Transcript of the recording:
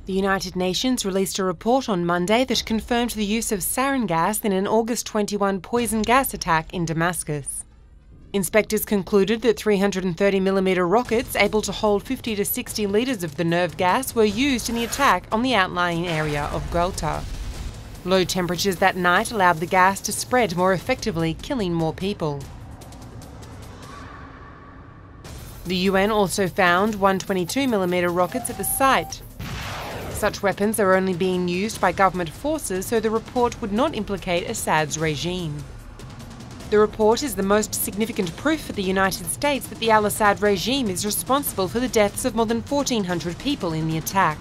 The United Nations released a report on Monday that confirmed the use of sarin gas in an August 21 poison gas attack in Damascus. Inspectors concluded that 330mm rockets able to hold 50 to 60 litres of the nerve gas were used in the attack on the outlying area of Ghouta. Low temperatures that night allowed the gas to spread more effectively, killing more people. The UN also found 122mm rockets at the site. Such weapons are only being used by government forces, so the report would not implicate Assad's regime. The report is the most significant proof for the United States that the al-Assad regime is responsible for the deaths of more than 1,400 people in the attack.